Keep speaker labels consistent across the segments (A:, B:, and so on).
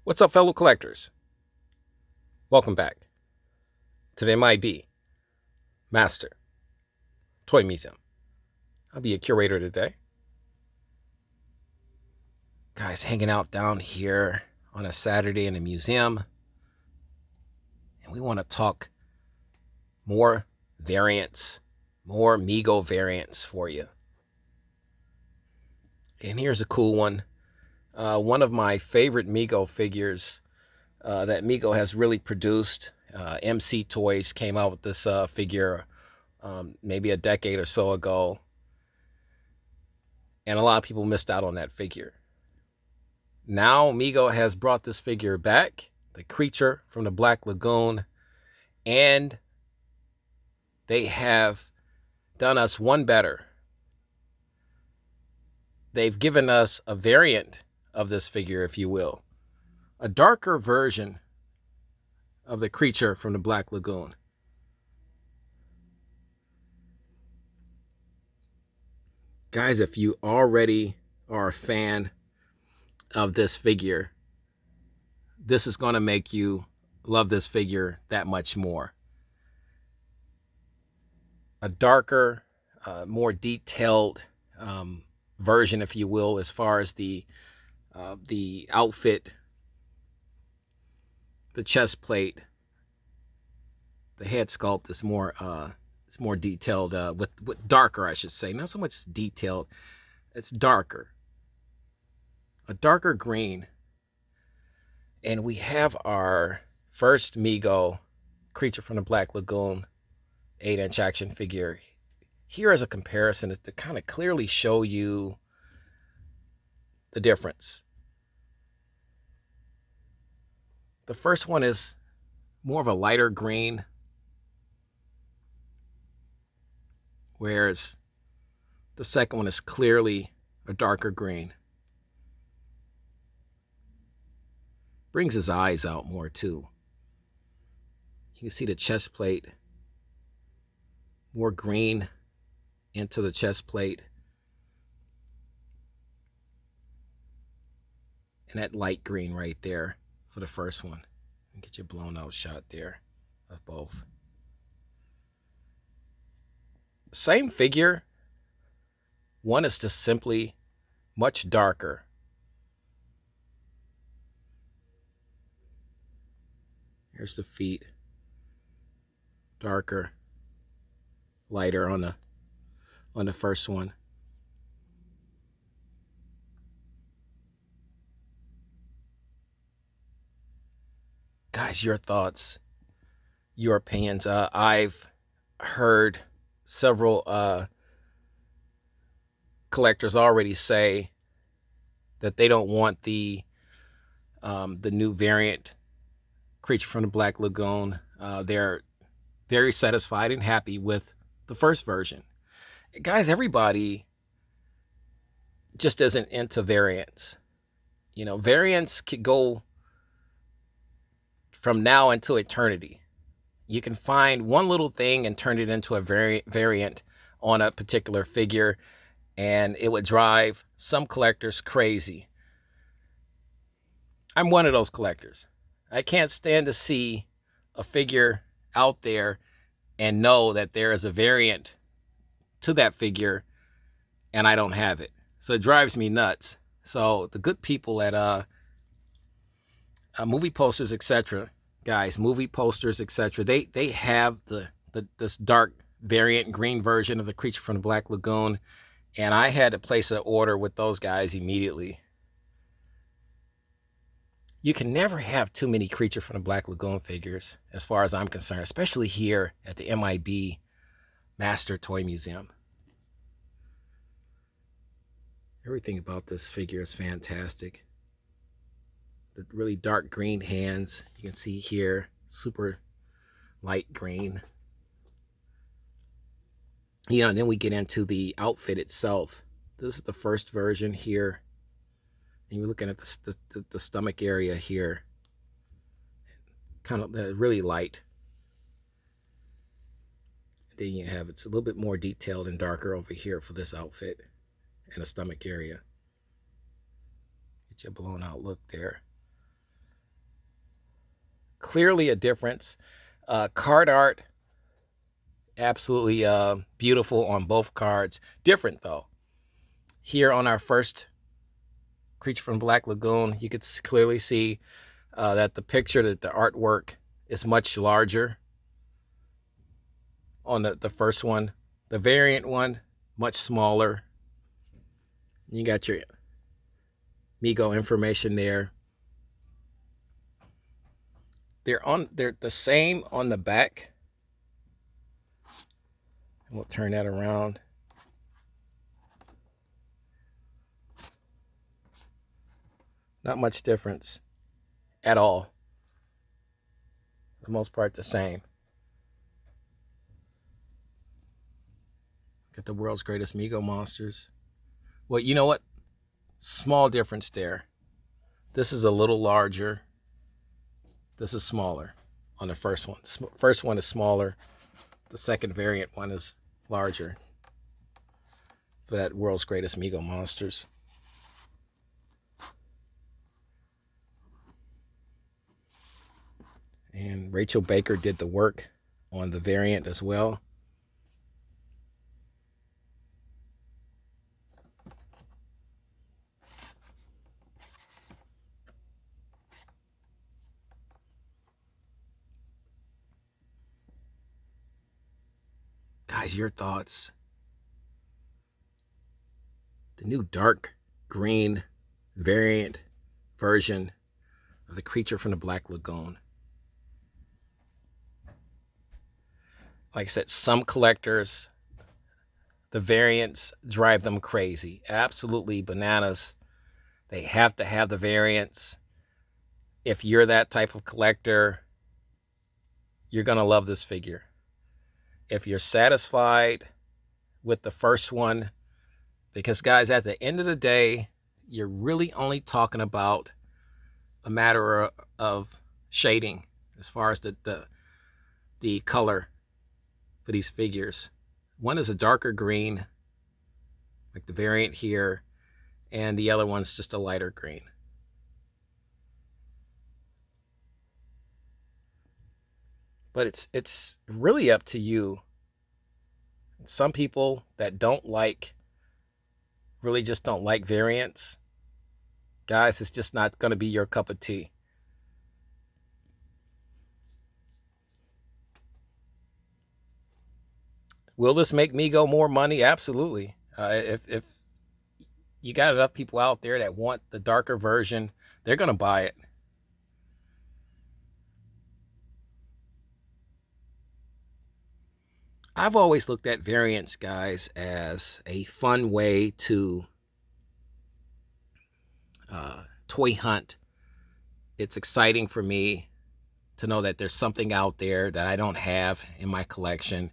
A: What's up, fellow collectors? Welcome back to the M.I.B. Master Toy Museum. I'll be a curator today. Guys, hanging out down here on a Saturday in the museum. And we want to talk more variants, more Mego variants for you. And here's a cool one. One of my favorite Mego figures that Mego has really produced. MC Toys came out with this figure maybe a decade or so ago. And a lot of people missed out on that figure. Now Mego has brought this figure back, the creature from the Black Lagoon, and they have done us one better. They've given us a variant of this figure, if you will, a darker version of the creature from the Black Lagoon. Guys, if you already are a fan of this figure, this is going to make you love this figure that much more. A darker, more detailed version, if you will, as far as the outfit, the chest plate, the head sculpt is more it's more detailed, with darker, I should say, not so much detailed. It's darker, a darker green. And we have our first Mego creature from the Black Lagoon 8-inch action figure. Here as a comparison is to kind of clearly show you the difference. The first one is more of a lighter green, whereas the second one is clearly a darker green. Brings his eyes out more too. You can see the chest plate, more green into the chest plate, and that light green right there for the first one. And get your blown out shot there of both. Same figure. One is just simply much darker. Here's the feet. Darker, lighter on the first one. Guys, your thoughts, your opinions. I've heard several collectors already say that they don't want the new variant creature from the Black Lagoon. They're very satisfied and happy with the first version. Guys, everybody just isn't into variants. You know, variants could go from now into eternity. You can find one little thing and turn it into a variant on a particular figure, and it would drive some collectors crazy. I'm one of those collectors. I can't stand to see a figure out there and know that there is a variant to that figure and I don't have it. So it drives me nuts. So the good people at movie posters, etc., guys, movie posters, etc., they have this dark variant green version of the creature from the Black Lagoon, and I had to place an order with those guys immediately. You can never have too many creature from the Black Lagoon figures, as far as I'm concerned, especially here at the M.I.B. Master Toy Museum. Everything about this figure is fantastic. The really dark green hands, you can see here, super light green. You know, and then we get into the outfit itself. This is the first version here. And you're looking at the stomach area here. Kind of really light. And then you have, it's a little bit more detailed and darker over here for this outfit and the stomach area. Get your blown out look there. clearly a difference. Card art, absolutely beautiful on both cards. Different though. Here on our first Creature from Black Lagoon, you could clearly see that the picture, that the artwork is much larger on the first one. The variant one, much smaller. You got your Mego information there. They're the same on the back. We'll turn that around. Not much difference at all. For the most part, the same. Got the world's greatest Mego monsters. Well, you know what? Small difference there. This is a little larger. This is smaller on the first one. First one is smaller. The second variant one is larger for that world's greatest Mego monsters. And Rachel Baker did the work on the variant as well. Guys, your thoughts? The new dark green variant version of the Creature from the Black Lagoon. Like I said, some collectors, the variants drive them crazy. Absolutely bananas. They have to have the variants. If you're that type of collector, you're going to love this figure. If you're satisfied with the first one, because guys, at the end of the day, you're really only talking about a matter of shading as far as the color for these figures. One is a darker green, like the variant here, and the other one's just a lighter green. But it's really up to you. Some people that really just don't like variants, guys, it's just not going to be your cup of tea. Will this make Mego more money? Absolutely. If you got enough people out there that want the darker version, they're going to buy it. I've always looked at variants, guys, as a fun way to toy hunt. It's exciting for me to know that there's something out there that I don't have in my collection.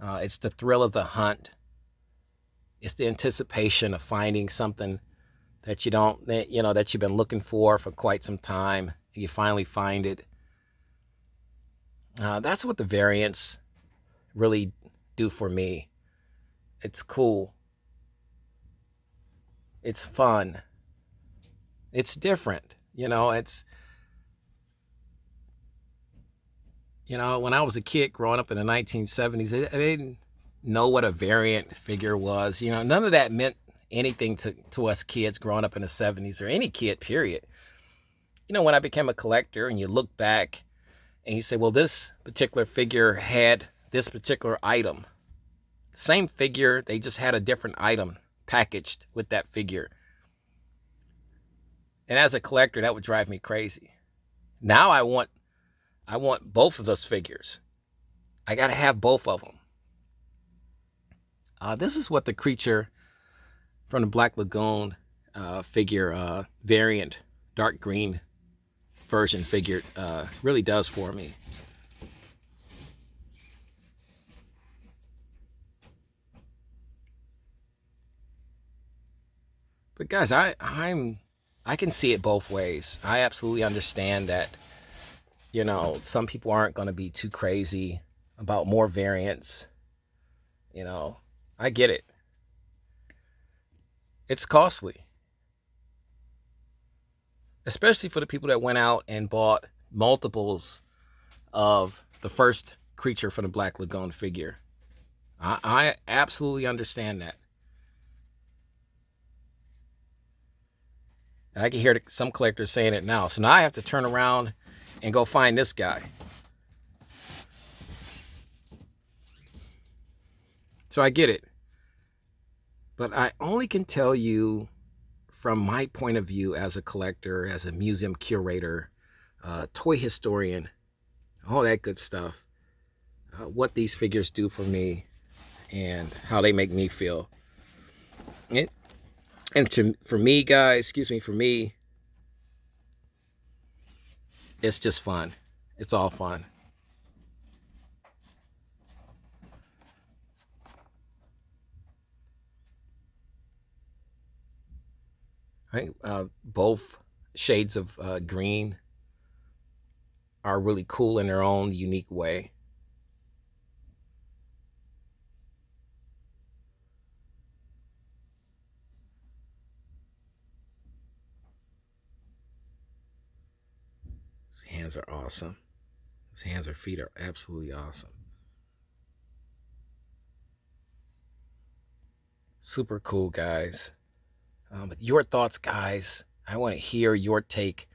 A: It's the thrill of the hunt. It's the anticipation of finding something that that you've been looking for quite some time. You finally find it. That's what the variants really do for me. It's cool. It's fun. It's different. When I was a kid growing up in the 1970s, I didn't know what a variant figure was. None of that meant anything to us kids growing up in the 70s, or any kid, period. When I became a collector and you look back and you say, well, this particular figure had this particular item. Same figure, they just had a different item packaged with that figure. And as a collector, that would drive me crazy. Now I want both of those figures. I got to have both of them. This is what the Creature from the Black Lagoon figure variant, dark green version figure really does for me. But guys, I can see it both ways. I absolutely understand that some people aren't going to be too crazy about more variants. I get it. It's costly. especially for the people that went out and bought multiples of the first Creature from the Black Lagoon figure. I absolutely understand that. And I can hear some collectors saying it now. So now I have to turn around and go find this guy. So I get it. But I only can tell you from my point of view as a collector, as a museum curator, toy historian, all that good stuff, what these figures do for me and how they make me feel. For me, guys, excuse me, for me, it's just fun. It's all fun. Right? Both shades of green are really cool in their own unique way. His hands are awesome. His hands or feet are absolutely awesome. Super cool, guys. Your thoughts, guys. I want to hear your take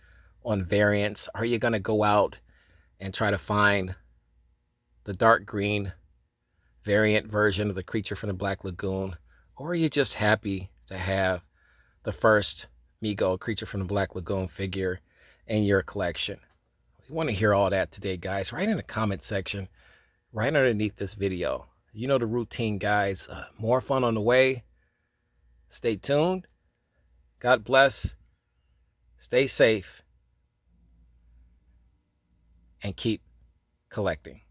A: on variants. Are you going to go out and try to find the dark green variant version of the Creature from the Black Lagoon? Or are you just happy to have the first Mego Creature from the Black Lagoon figure in your collection? We want to hear all that today, guys. Right in the comment section, right underneath this video. You know the routine, guys. More fun on the way. Stay tuned. God bless. Stay safe. And keep collecting.